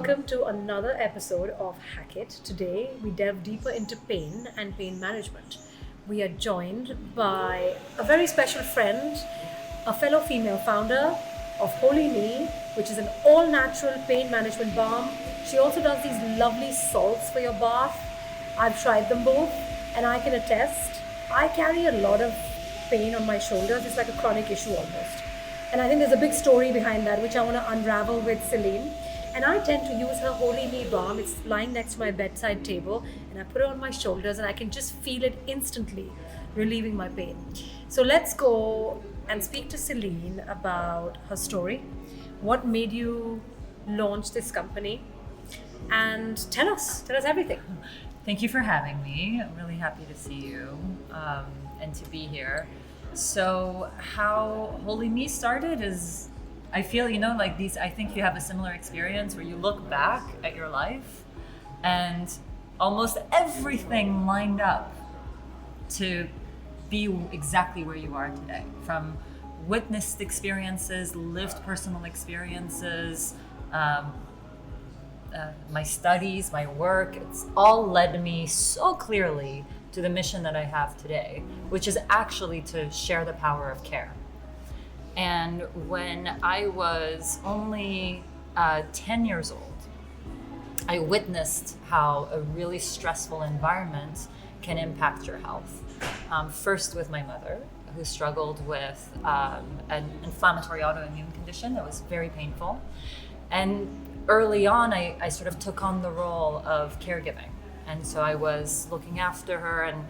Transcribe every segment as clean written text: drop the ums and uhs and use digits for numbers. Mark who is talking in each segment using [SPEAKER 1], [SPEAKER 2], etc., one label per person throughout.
[SPEAKER 1] welcome to another episode of Hack It. Today, we delve deeper into pain and pain management. We are joined by a very special friend, a fellow female founder of WholyMe, which is an all-natural pain management balm. She also does these lovely salts for your bath. I've tried them both, and I can attest, I carry a lot of pain on my shoulders. It's like a chronic issue almost. And I think there's a big story behind that, which I want to unravel with Celine. And I tend to use her WholyMe balm. It's lying next to my bedside table, and I put it on my shoulders, and I can just feel it instantly relieving my pain. So let's go and speak to Celine about her story. What made you launch this company? And tell us everything.
[SPEAKER 2] Thank you for having me. I'm really happy to see you and to be here. So how WholyMe started is, I feel, I think you have a similar experience where you look back at your life and almost everything lined up to be exactly where you are today. From witnessed experiences, lived personal experiences, my studies, my work, it's all led me so clearly to the mission that I have today, which is actually to share the power of care. And when I was only 10 years old, I witnessed how a really stressful environment can impact your health. First with my mother, who struggled with an inflammatory autoimmune condition that was very painful. And early on, I sort of took on the role of caregiving. And so I was looking after her and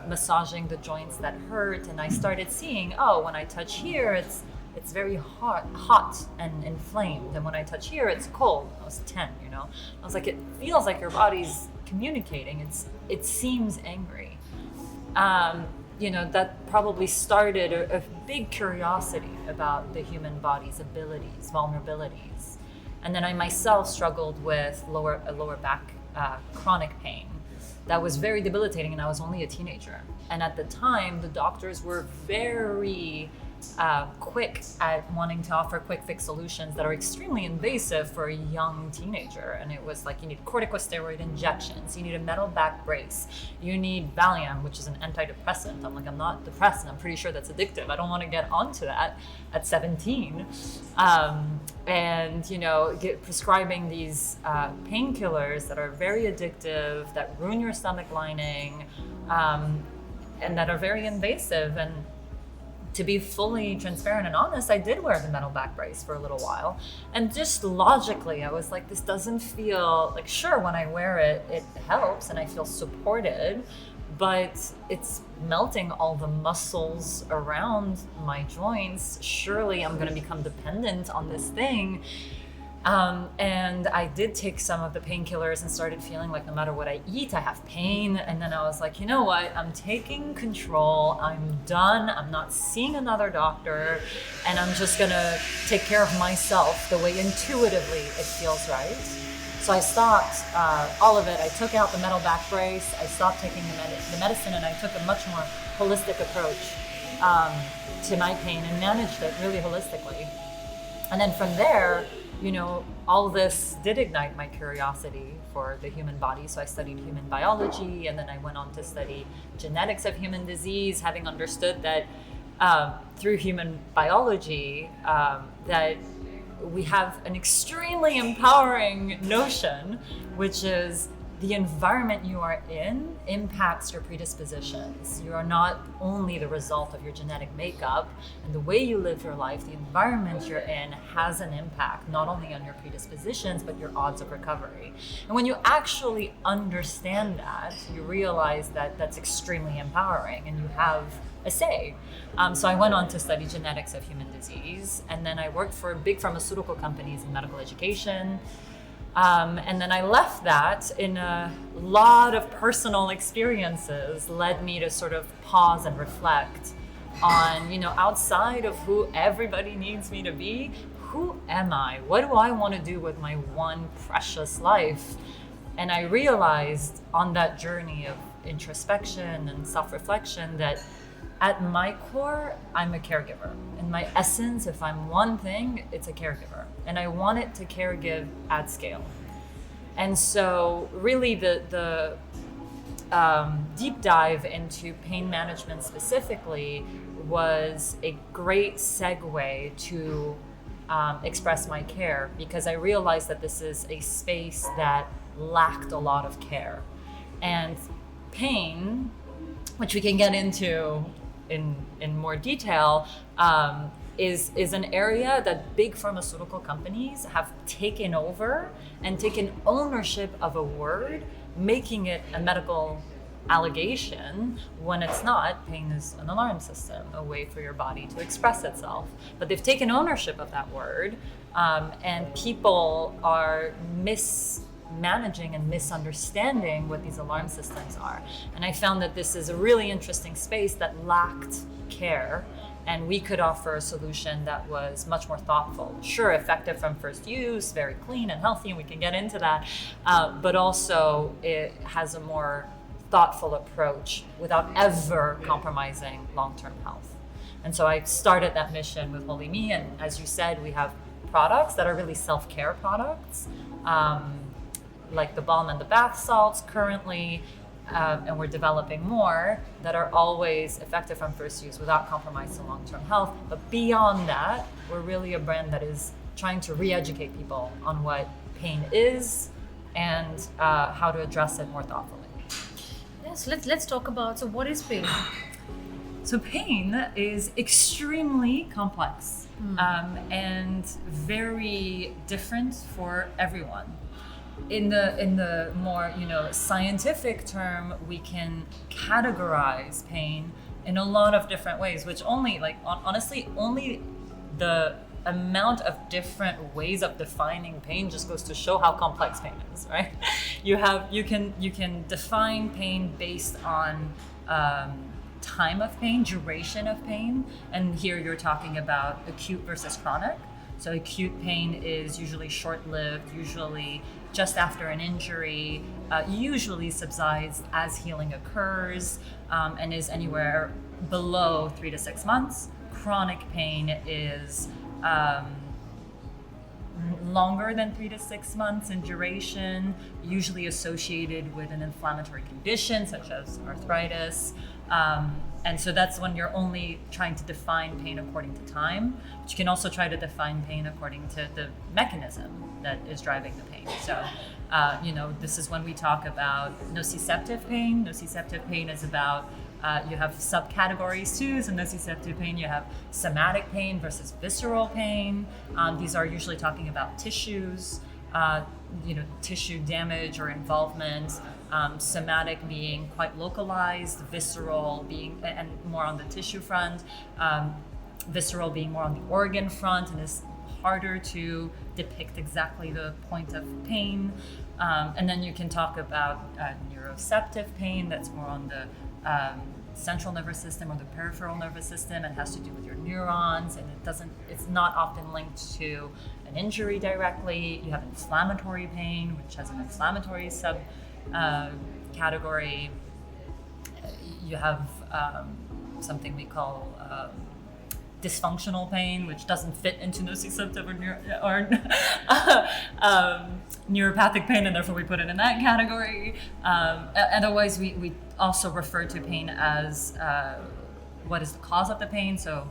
[SPEAKER 2] massaging the joints that hurt, and I started seeing, when I touch here, it's very hot and inflamed, and when I touch here, it's cold. I was 10, I was like, it feels like your body's communicating. It seems angry. That probably started a big curiosity about the human body's abilities, vulnerabilities, and then I myself struggled with lower back chronic pain that was very debilitating, and I was only a teenager. And at the time, the doctors were very quick at wanting to offer quick fix solutions that are extremely invasive for a young teenager. And it was like, you need corticosteroid injections, you need a metal back brace, you need Valium, which is an antidepressant. I'm like, I'm not depressed, and I'm pretty sure that's addictive. I don't want to get onto that at 17. Prescribing these painkillers that are very addictive, that ruin your stomach lining, and that are very invasive. And to be fully transparent and honest, I did wear the metal back brace for a little while. And just logically, I was like, this doesn't feel like, sure, when I wear it, it helps and I feel supported, but it's melting all the muscles around my joints. Surely I'm going to become dependent on this thing. And I did take some of the painkillers and started feeling like no matter what I eat, I have pain. And then I was like, you know what? I'm taking control. I'm done. I'm not seeing another doctor. And I'm just going to take care of myself the way intuitively it feels right. So I stopped all of it. I took out the metal back brace. I stopped taking the medicine, and I took a much more holistic approach to my pain and managed it really holistically. And then from there, all this did ignite my curiosity for the human body. So I studied human biology, and then I went on to study genetics of human disease, having understood that through human biology, that we have an extremely empowering notion, which is the environment you are in impacts your predispositions. You are not only the result of your genetic makeup and the way you live your life, the environment you're in has an impact, not only on your predispositions, but your odds of recovery. And when you actually understand that, you realize that that's extremely empowering and you have a say. So I went on to study genetics of human disease, and then I worked for big pharmaceutical companies in medical education. And then I left that in a lot of personal experiences led me to sort of pause and reflect on, outside of who everybody needs me to be, who am I? What do I want to do with my one precious life? And I realized on that journey of introspection and self-reflection that at my core, I'm a caregiver. In my essence, if I'm one thing, it's a caregiver. And I want it to caregive at scale. And so really the deep dive into pain management specifically was a great segue to express my care, because I realized that this is a space that lacked a lot of care. And pain, which we can get into in more detail, is an area that big pharmaceutical companies have taken over and taken ownership of a word, making it a medical allegation when it's not. Pain is an alarm system, a way for your body to express itself. But they've taken ownership of that word, and people are mismanaging and misunderstanding what these alarm systems are. And I found that this is a really interesting space that lacked care, and we could offer a solution that was much more thoughtful. Sure, effective from first use, very clean and healthy, and we can get into that, but also it has a more thoughtful approach without ever compromising long-term health. And so I started that mission with WholyMe, and as you said, we have products that are really self-care products, like the balm and the bath salts currently, and we're developing more that are always effective from first use without compromise to long-term health. But beyond that, we're really a brand that is trying to re-educate people on what pain is and how to address it more thoughtfully.
[SPEAKER 1] Yes, let's talk about, so what is pain?
[SPEAKER 2] So pain is extremely complex and very different for everyone. In the more scientific term, we can categorize pain in a lot of different ways, which only honestly only the amount of different ways of defining pain just goes to show how complex pain is, right? You can define pain based on time of pain, duration of pain, and here you're talking about acute versus chronic. So acute pain is usually short-lived, usually just after an injury, usually subsides as healing occurs, and is anywhere below 3 to 6 months. Chronic pain is longer than 3 to 6 months in duration, usually associated with an inflammatory condition such as arthritis. And so that's when you're only trying to define pain according to time, but you can also try to define pain according to the mechanism that is driving the pain. So, this is when we talk about nociceptive pain. Nociceptive pain is about, you have subcategories too. So nociceptive pain, you have somatic pain versus visceral pain. These are usually talking about tissues, tissue damage or involvement. Somatic being quite localized, visceral being, and more on the tissue front, visceral being more on the organ front, and is harder to depict exactly the point of pain. And then you can talk about neuroceptive pain, that's more on the central nervous system or the peripheral nervous system, and has to do with your neurons, and it's not often linked to an injury directly. You have inflammatory pain, which has an inflammatory category. You have something we call dysfunctional pain, which doesn't fit into nociceptive or neuropathic pain, and therefore we put it in that category. Otherwise, we also refer to pain as what is the cause of the pain. So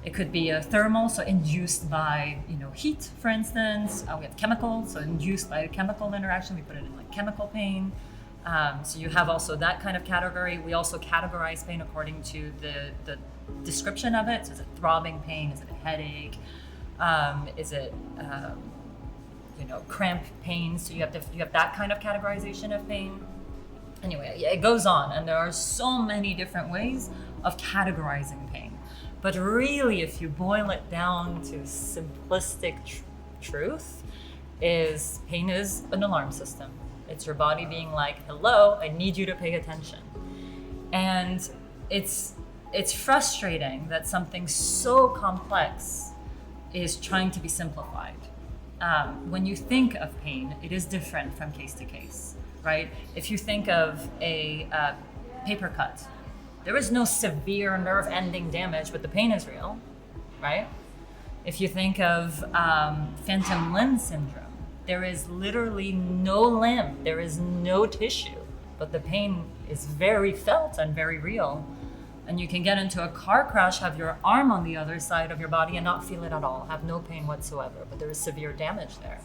[SPEAKER 2] it could be a thermal, so induced by heat, for instance. We have chemical, so induced by a chemical interaction. We put it in like chemical pain. So you have also that kind of category. We also categorize pain according to the description of it. So is it throbbing pain? Is it a headache? Is it cramp pain? So you have that kind of categorization of pain. Anyway, it goes on, and there are so many different ways of categorizing pain. But really, if you boil it down to simplistic truth, is pain is an alarm system. It's your body being like, hello, I need you to pay attention. And it's frustrating that something so complex is trying to be simplified. When you think of pain, it is different from case to case, right? If you think of a paper cut, There is no severe nerve-ending damage, but the pain is real, right? If you think of phantom limb syndrome, there is literally no limb, there is no tissue, but the pain is very felt and very real. And you can get into a car crash, have your arm on the other side of your body and not feel it at all, have no pain whatsoever, but there is severe damage there.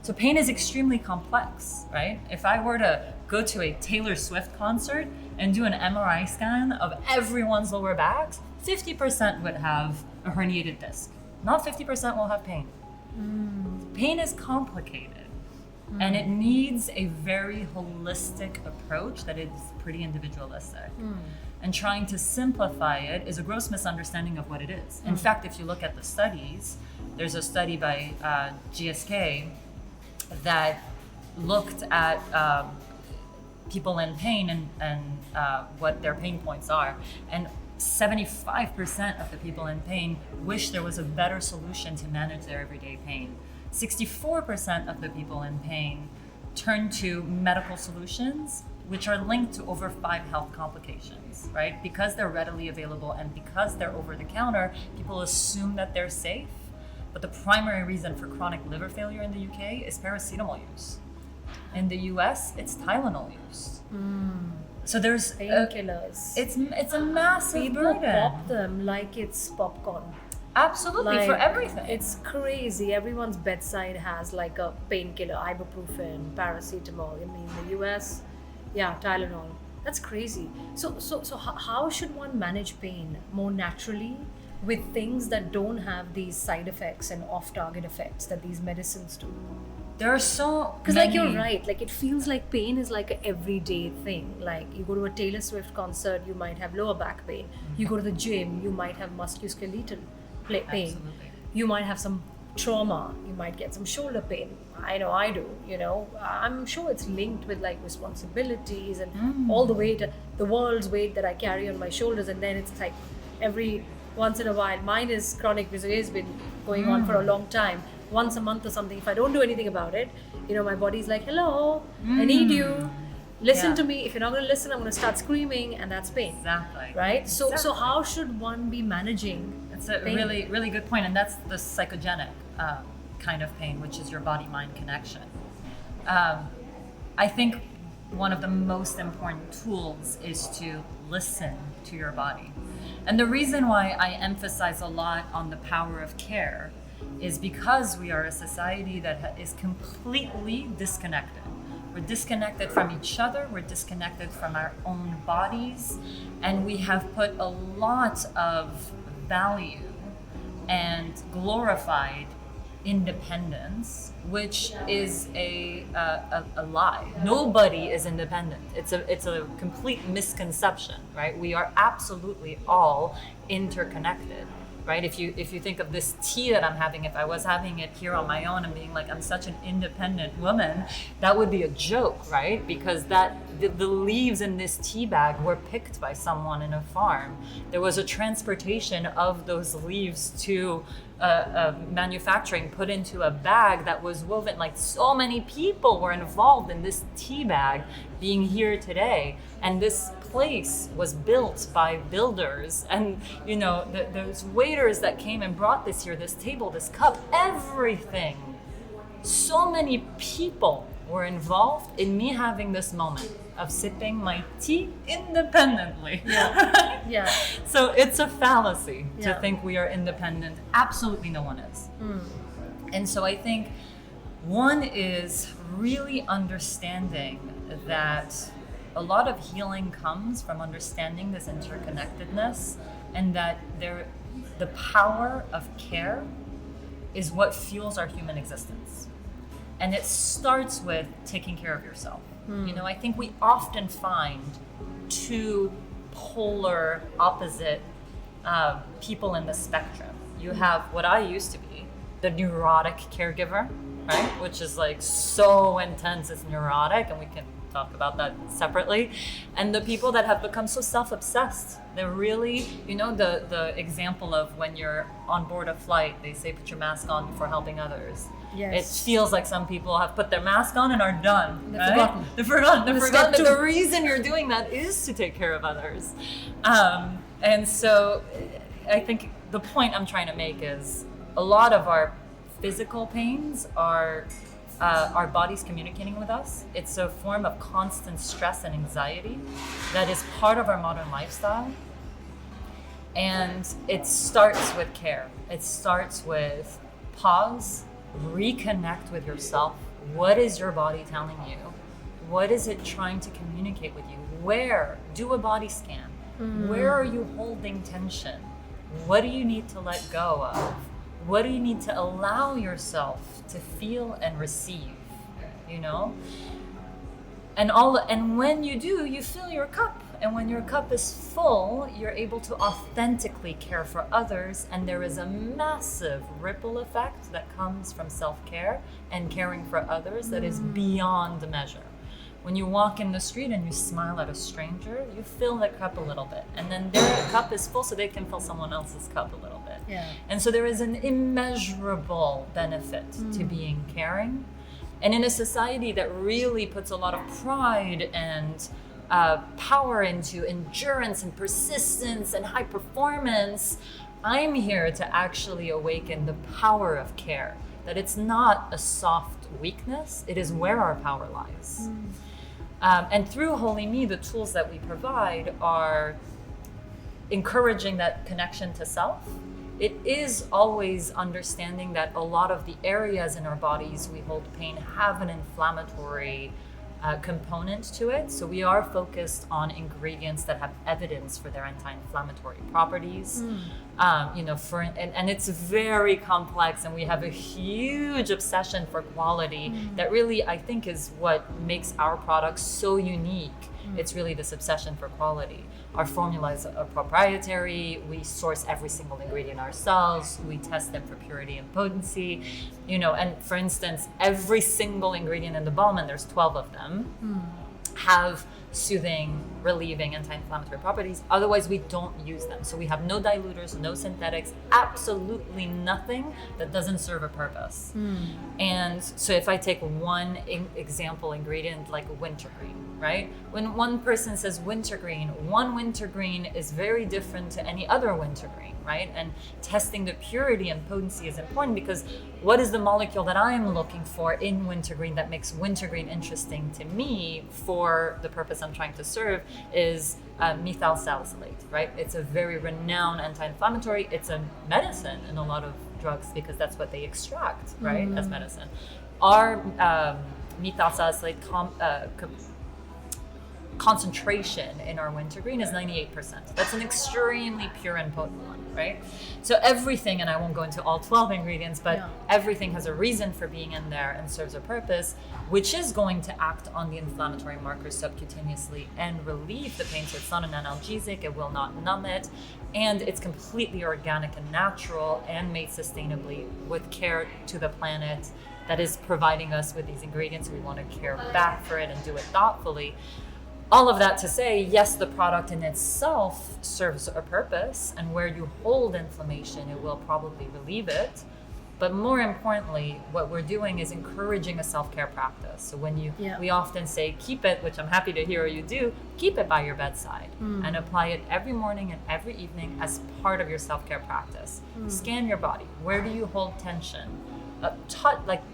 [SPEAKER 2] So pain is extremely complex, right? If I were to go to a Taylor Swift concert and do an MRI scan of everyone's lower backs, 50% would have a herniated disc. Not 50% will have pain. Pain is complicated. And it needs a very holistic approach that is pretty individualistic. And trying to simplify it is a gross misunderstanding of what it is. In fact, if you look at the studies, there's a study by GSK that looked at people in pain and what their pain points are. And 75% of the people in pain wish there was a better solution to manage their everyday pain. 64% of the people in pain turn to medical solutions, which are linked to over 5 health complications, right? Because they're readily available and because they're over the counter, people assume that they're safe. But the primary reason for chronic liver failure in the UK is paracetamol use. In the US, it's Tylenol use. So there's
[SPEAKER 1] painkillers.
[SPEAKER 2] It's a massive
[SPEAKER 1] People
[SPEAKER 2] burden.
[SPEAKER 1] pop them like it's popcorn.
[SPEAKER 2] Absolutely, for everything.
[SPEAKER 1] It's crazy. Everyone's bedside has like a painkiller, ibuprofen, paracetamol. In the US, Tylenol. That's crazy. So how should one manage pain more naturally with things that don't have these side effects and off-target effects that these medicines do?
[SPEAKER 2] There are so
[SPEAKER 1] Because
[SPEAKER 2] many.
[SPEAKER 1] like you're right, like it feels like pain is like an everyday thing. Like you go to a Taylor Swift concert, you might have lower back pain. You go to the gym, you might have musculoskeletal pain.
[SPEAKER 2] Absolutely.
[SPEAKER 1] You might have some trauma, you might get some shoulder pain. I know I do, I'm sure it's linked with like responsibilities and all the weight, the world's weight that I carry on my shoulders, and then it's like every once in a while. Mine is chronic because it has been going on for a long time. Once a month or something, if I don't do anything about it, my body's like, hello, I need you. Listen to me. If you're not going to listen, I'm going to start screaming, and that's pain.
[SPEAKER 2] Exactly.
[SPEAKER 1] Right? So how should one be managing
[SPEAKER 2] It's a
[SPEAKER 1] pain?
[SPEAKER 2] really, really good point, and that's the psychogenic kind of pain, which is your body-mind connection. I think one of the most important tools is to listen to your body. And the reason why I emphasize a lot on the power of care is because we are a society that is completely disconnected. We're disconnected from each other, we're disconnected from our own bodies, and we have put a lot of value and glorified independence, which is a lie. Nobody is independent. It's a complete misconception, right? We are absolutely all interconnected. Right? If you think of this tea that I'm having, if I was having it here on my own and being like, I'm such an independent woman, that would be a joke, right? Because the leaves in this tea bag were picked by someone in a farm. There was a transportation of those leaves to manufacturing, put into a bag that was woven. Like, so many people were involved in this tea bag being here today. And this place was built by builders, and those waiters that came and brought this here, this table, this cup, everything. So many people were involved in me having this moment of sipping my tea independently.
[SPEAKER 1] Yeah.
[SPEAKER 2] So it's a fallacy to
[SPEAKER 1] Yeah.
[SPEAKER 2] think we are independent. Absolutely no one is. And so I think one is really understanding that a lot of healing comes from understanding this interconnectedness, and that the power of care is what fuels our human existence. And it starts with taking care of yourself. I think we often find two polar opposite people in the spectrum. You have what I used to be, the neurotic caregiver, right? Which is like so intense, it's neurotic, and we can talk about that separately. And the people that have become so self-obsessed, they're really, the example of when you're on board a flight, they say put your mask on before helping others.
[SPEAKER 1] Yes.
[SPEAKER 2] It feels like some people have put their mask on and are done.
[SPEAKER 1] They've
[SPEAKER 2] right?
[SPEAKER 1] forgotten.
[SPEAKER 2] They've forgotten that
[SPEAKER 1] too.
[SPEAKER 2] the reason you're doing that is to take care of others. And so I think the point I'm trying to make is a lot of our physical pains are our bodies communicating with us. It's a form of constant stress and anxiety that is part of our modern lifestyle. And it starts with care. It starts with pause, reconnect with yourself. What is your body telling you? What is it trying to communicate with you? Where? Do a body scan. Where are you holding tension? What do you need to let go of? What do you need to allow yourself to feel and receive? And when you do, you fill your cup. And when your cup is full, you're able to authentically care for others. And there is a massive ripple effect that comes from self-care and caring for others that is beyond measure. When you walk in the street and you smile at a stranger, you fill their cup a little bit. And then their cup is full so they can fill someone else's cup a little bit.
[SPEAKER 1] Yeah.
[SPEAKER 2] And so there is an immeasurable benefit to being caring. And in a society that really puts a lot of pride and power into endurance and persistence and high performance, I'm here to actually awaken the power of care. That it's not a soft weakness, it is where our power lies. And through WholyMe, the tools that we provide are encouraging that connection to self. It is always understanding that a lot of the areas in our bodies we hold pain have an inflammatory component to it. So we are focused on ingredients that have evidence for their anti-inflammatory properties. And it's very complex, and we have a huge obsession for quality that really, I think, is what makes our products so unique. It's really this obsession for quality. Our formulas are proprietary. We source every single ingredient ourselves. We test them for purity and potency. And for instance, every single ingredient in the balm, and there's 12 of them, have soothing, relieving, anti-inflammatory properties. Otherwise, we don't use them. So we have no diluters, no synthetics, absolutely nothing that doesn't serve a purpose. And so if I take one example ingredient like wintergreen, right? When one person says wintergreen, one wintergreen is very different to any other wintergreen, right? And testing the purity and potency is important, because what is the molecule that I'm looking for in wintergreen that makes wintergreen interesting to me for the purpose I'm trying to serve is methyl salicylate, right? It's a very renowned anti-inflammatory. It's a medicine in a lot of drugs because that's what they extract, right, as medicine. Our methyl salicylate concentration in our wintergreen is 98%. That's an extremely pure and potent one, right? So everything, and I won't go into all 12 ingredients, but everything has a reason for being in there and serves a purpose, which is going to act on the inflammatory markers subcutaneously and relieve the pain. So it's not an analgesic, it will not numb it, and it's completely organic and natural and made sustainably with care to the planet that is providing us with these ingredients. We want to care back for it and do it thoughtfully. All of that to say, yes, the product in itself serves a purpose, and where you hold inflammation, it will probably relieve it. But more importantly, what we're doing is encouraging a self-care practice. So when we often say, keep it, which I'm happy to hear you do, keep it by your bedside and apply it every morning and every evening as part of your self-care practice. Scan your body. Where do you hold tension?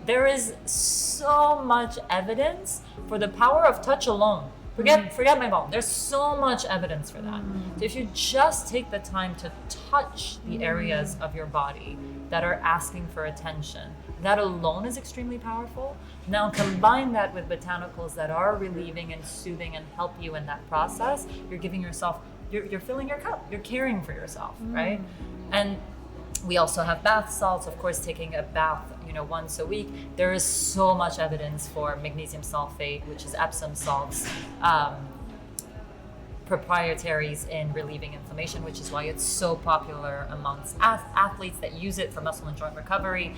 [SPEAKER 2] There is so much evidence for the power of touch alone. Forget my balm. There's so much evidence for that. So if you just take the time to touch the areas of your body that are asking for attention, that alone is extremely powerful. Now combine that with botanicals that are relieving and soothing and help you in that process. You're giving yourself, you're filling your cup. You're caring for yourself, right? And we also have bath salts, of course, taking a bath once a week. There is so much evidence for magnesium sulfate, which is Epsom salts, proprietaries in relieving inflammation, which is why it's so popular amongst athletes that use it for muscle and joint recovery.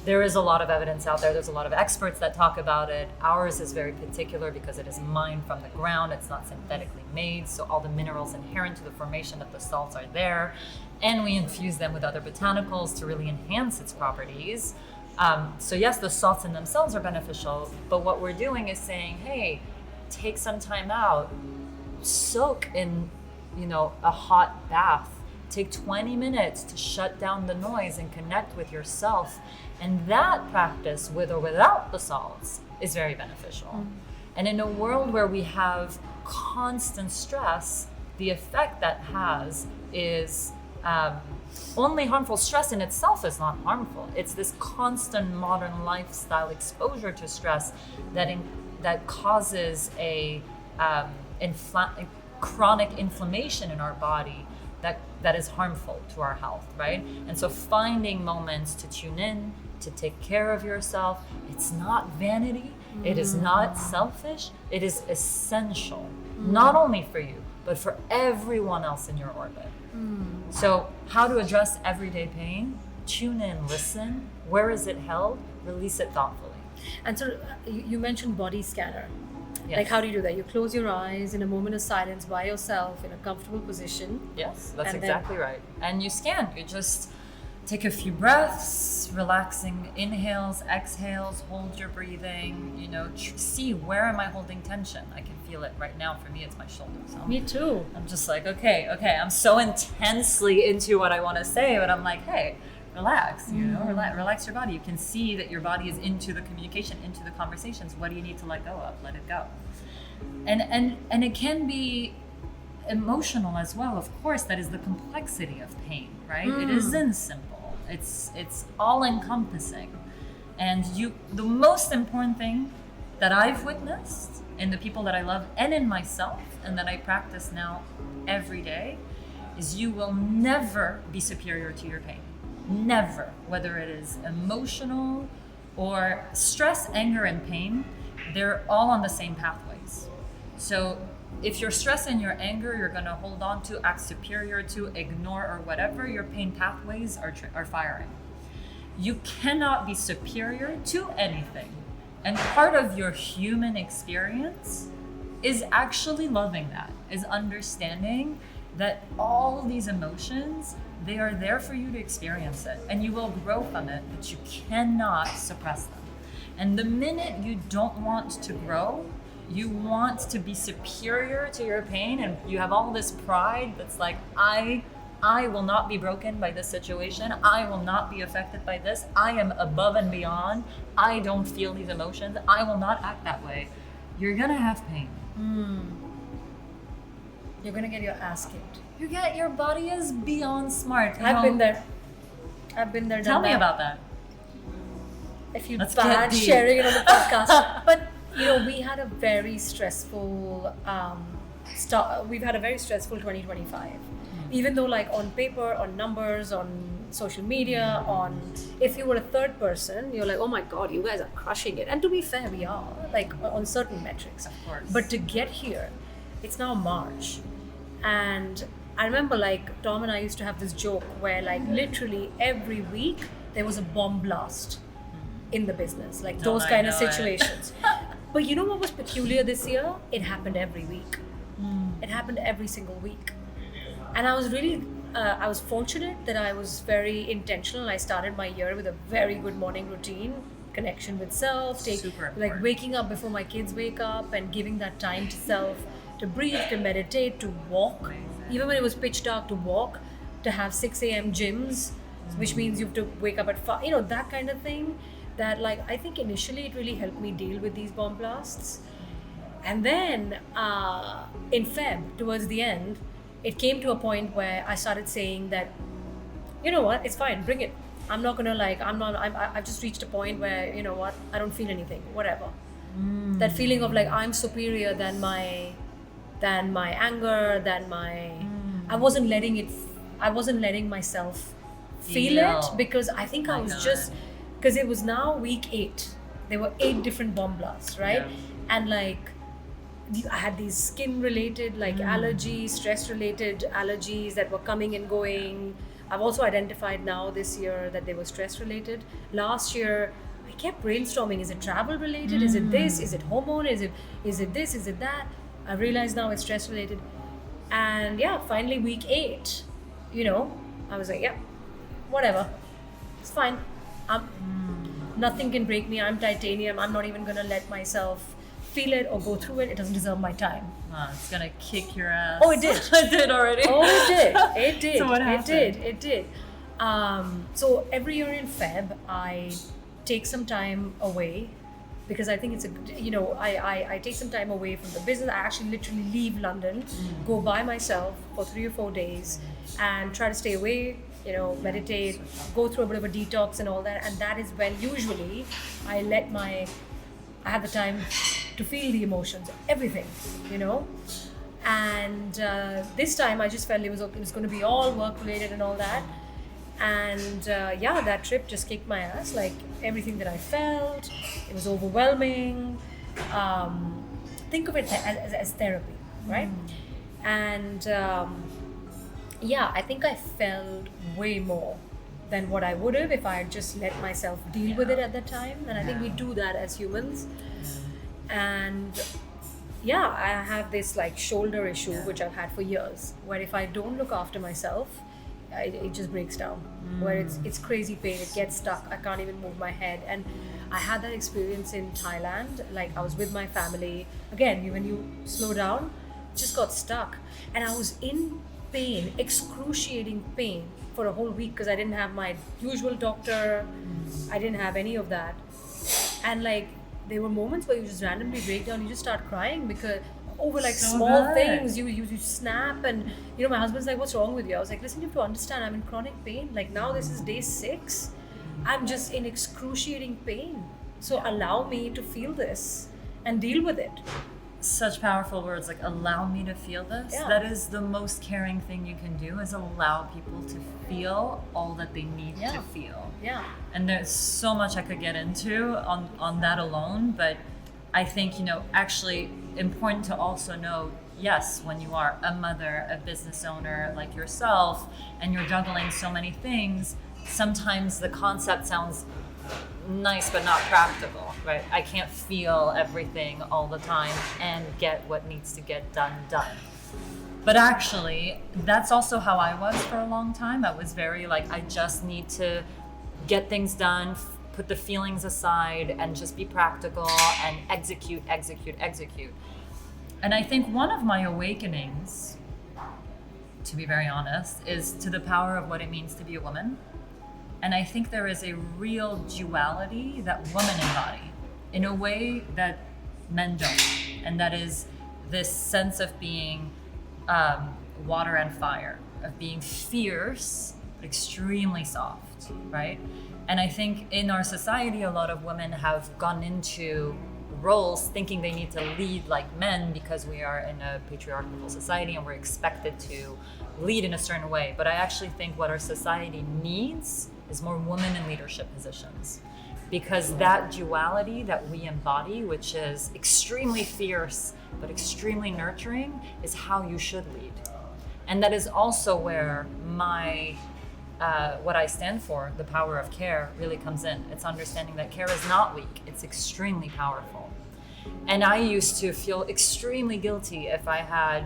[SPEAKER 2] there is a lot of evidence out there. There's a lot of experts that talk about it. Ours is very particular because it is mined from the ground. It's not synthetically made. So all the minerals inherent to the formation of the salts are there. And we infuse them with other botanicals to really enhance its properties. So yes, the salts in themselves are beneficial. But what we're doing is saying, hey, take some time out, soak in, a hot bath. Take 20 minutes to shut down the noise and connect with yourself. And that practice, with or without the salts, is very beneficial. And in a world where we have constant stress, the effect that has is only harmful. Stress in itself is not harmful. It's this constant modern lifestyle exposure to stress that causes a chronic inflammation in our body that is harmful to our health, right? And so finding moments to tune in, to take care of yourself, it's not vanity, it is not selfish, it is essential, not only for you, but for everyone else in your orbit. So how to address everyday pain? Tune in, listen, where is it held? Release it thoughtfully.
[SPEAKER 1] And so you mentioned body scanner.
[SPEAKER 2] Yes.
[SPEAKER 1] Like, how do you do that? You close your eyes in a moment of silence by yourself in a comfortable position.
[SPEAKER 2] Yes, that's exactly right. And you scan. You just take a few breaths, relaxing inhales, exhales, hold your breathing, see where am I holding tension? I can feel it right now. For me, it's my shoulders. So
[SPEAKER 1] Me too.
[SPEAKER 2] I'm just like, okay, I'm so intensely into what I want to say, but I'm like, hey, relax, relax your body. You can see that your body is into the communication, into the conversations. What do you need to let go of? Let it go. And it can be emotional as well, of course. That is the complexity of pain, right? It isn't simple. It's all encompassing. And the most important thing that I've witnessed in the people that I love and in myself, and that I practice now every day, is you will never be superior to your pain. Never. Whether it is emotional or stress, anger, and pain, they're all on the same pathways. So if your stress and your anger you're going to hold on to, act superior to, ignore, or whatever, your pain pathways are firing. You cannot be superior to anything. And part of your human experience is actually loving that, is understanding that all these emotions, they are there for you to experience it, and you will grow from it, but you cannot suppress them. And the minute you don't want to grow, you want to be superior to your pain, and you have all this pride that's like, I will not be broken by this situation. I will not be affected by this. I am above and beyond. I don't feel these emotions. I will not act that way. You're gonna have pain.
[SPEAKER 1] You're gonna get your ass kicked.
[SPEAKER 2] Your body is beyond smart.
[SPEAKER 1] I've been there.
[SPEAKER 2] Tell me about that.
[SPEAKER 1] I feel
[SPEAKER 2] Let's
[SPEAKER 1] bad
[SPEAKER 2] get deep.
[SPEAKER 1] sharing it on the podcast. But we had a very stressful we've had a very stressful 2025. Even though, like, on paper, on numbers, on social media, if you were a third person, you're like, oh my God, you guys are crushing it. And to be fair, we are, like, on certain metrics.
[SPEAKER 2] Of course.
[SPEAKER 1] But to get here, it's now March. And I remember, like, Tom and I used to have this joke where, like, literally every week there was a bomb blast in the business, like those kind of situations. But you know what was peculiar this year? It happened every week. It happened every single week. And I was really, I was fortunate that I was very intentional. I started my year with a very good morning routine, connection with self, like waking up before my kids wake up and giving that time to self, to breathe, to meditate, to walk. Even when it was pitch dark, to walk, to have 6 a.m. gyms, which means you have to wake up at 5, that kind of thing. That, like, I think initially it really helped me deal with these bomb blasts. And then in Feb, towards the end, it came to a point where I started saying that, you know what, it's fine, bring it. I'm not gonna, like, I've just reached a point where, you know what, I don't feel anything, whatever. That feeling of, like, I'm superior than my anger, I wasn't letting myself feel it, because I think I was because it was now week 8. There were 8 different bomb blasts, right? Yeah. And, like, I had these skin related, like, allergies, stress related allergies that were coming and going. I've also identified now this year that they were stress related. Last year, I kept brainstorming, is it travel related? Is it this? Is it hormone? Is it this? Is it that? I realized now it's stress related. And yeah, finally week 8, I was like, yeah, whatever. It's fine. Nothing can break me. I'm titanium. I'm not even going to let myself feel it or go through it. It doesn't deserve my time.
[SPEAKER 2] It's going to kick your ass.
[SPEAKER 1] Oh, it did.
[SPEAKER 2] It did already.
[SPEAKER 1] Oh, it did. It did.
[SPEAKER 2] So what happened?
[SPEAKER 1] It did. So every year in Feb, I take some time away because I think it's I take some time away from the business. I actually literally leave London, go by myself for 3 or 4 days and try to stay away, meditate, go through a bit of a detox and all that. And that is when usually I have the time to feel the emotions, everything, And this time I just felt it was going to be all work related and all that. And that trip just kicked my ass. Like everything that I felt, it was overwhelming. Think of it as therapy, right? And I think I felt way more than what I would have if I had just let myself deal with it at that time. And I think we do that as humans. And I have this like shoulder issue, which I've had for years, where if I don't look after myself, it just breaks down, where it's crazy pain, it gets stuck, I can't even move my head. And I had that experience in Thailand. Like I was with my family, again, when you slow down, just got stuck, and I was in pain, excruciating pain for a whole week because I didn't have my usual doctor, I didn't have any of that. And like there were moments where you just randomly break down, you just start crying because over like
[SPEAKER 2] So
[SPEAKER 1] small
[SPEAKER 2] good.
[SPEAKER 1] things, you snap. And my husband's like, what's wrong with you? I was like, listen, you have to understand, I'm in chronic pain. Like now this is day 6, I'm just in excruciating pain, so allow me to feel this and deal with it.
[SPEAKER 2] Such powerful words, like allow me to feel this.
[SPEAKER 1] Yeah.
[SPEAKER 2] That is the most caring thing you can do, is allow people to feel all that they need to feel.
[SPEAKER 1] Yeah.
[SPEAKER 2] And there's so much I could get into on that alone, but I think, actually important to also know, yes, when you are a mother, a business owner like yourself, and you're juggling so many things, sometimes the concept sounds nice but not practical, right? I can't feel everything all the time and get what needs to get done. But actually, that's also how I was for a long time. I was very like, I just need to get things done, put the feelings aside, and just be practical and execute. And I think one of my awakenings, to be very honest, is to the power of what it means to be a woman. And I think there is a real duality that women embody in a way that men don't. And that is this sense of being water and fire, of being fierce, but extremely soft, right? And I think in our society, a lot of women have gone into roles thinking they need to lead like men because we are in a patriarchal society and we're expected to lead in a certain way. But I actually think what our society needs is more women in leadership positions, because that duality that we embody, which is extremely fierce but extremely nurturing, is how you should lead. And that is also where my what I stand for, the power of care, really comes in. It's understanding that care is not weak, it's extremely powerful. And I used to feel extremely guilty if I had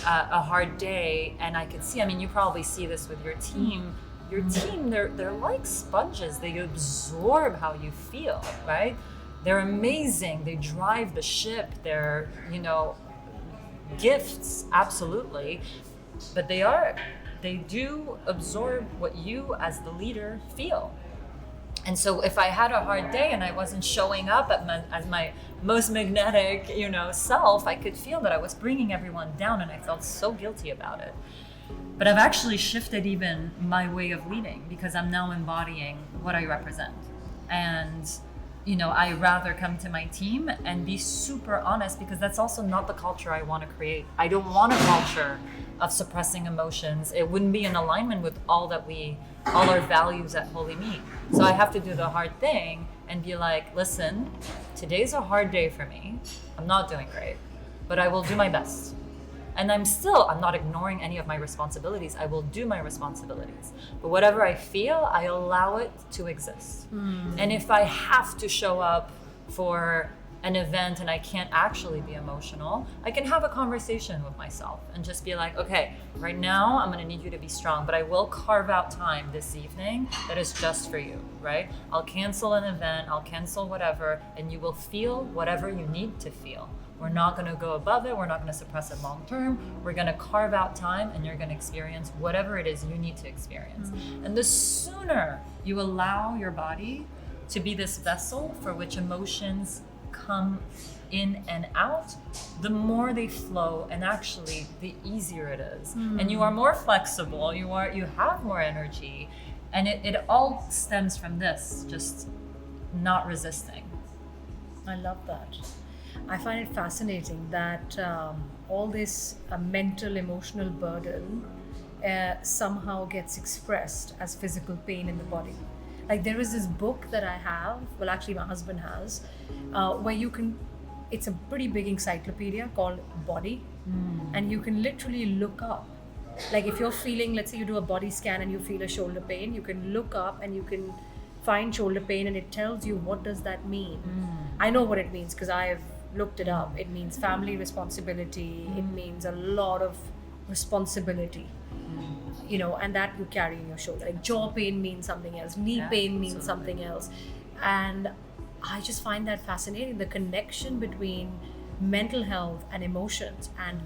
[SPEAKER 2] a hard day, and I could see, you probably see this with your team. Your team, they're like sponges. They absorb how you feel, right? They're amazing. They drive the ship. They're, gifts, absolutely. But they do absorb what you as the leader feel. And so if I had a hard day and I wasn't showing up as my most magnetic, self, I could feel that I was bringing everyone down, and I felt so guilty about it. But I've actually shifted even my way of leading, because I'm now embodying what I represent. And, I rather come to my team and be super honest, because that's also not the culture I want to create. I don't want a culture of suppressing emotions. It wouldn't be in alignment with all our values at WholyMe. So I have to do the hard thing and be like, listen, today's a hard day for me. I'm not doing great, but I will do my best. And I'm not ignoring any of my responsibilities. I will do my responsibilities. But whatever I feel, I allow it to exist. And if I have to show up for an event and I can't actually be emotional, I can have a conversation with myself and just be like, okay, right now I'm gonna need you to be strong, but I will carve out time this evening that is just for you, right? I'll cancel an event, I'll cancel whatever, and you will feel whatever you need to feel. We're not gonna go above it, we're not gonna suppress it long term, we're gonna carve out time and you're gonna experience whatever it is you need to experience. And the sooner you allow your body to be this vessel for which emotions come in and out, the more they flow, and actually the easier it is. And you are more flexible, you have more energy, and it all stems from this, just not resisting.
[SPEAKER 1] I love that. I find it fascinating that all this mental, emotional burden somehow gets expressed as physical pain in the body. Like there is this book that I have, well actually my husband has, where you can, it's a pretty big encyclopedia called Body, and you can literally look up, like if you're feeling, let's say you do a body scan and you feel a shoulder pain, you can look up and you can find shoulder pain and it tells you what does that mean. I know what it means because I've looked it up. It means family responsibility, it means a lot of responsibility. You know, and that you carry in your shoulder. Like jaw pain means something else, knee pain means something else. And I just find that fascinating, the connection between mental health and emotions and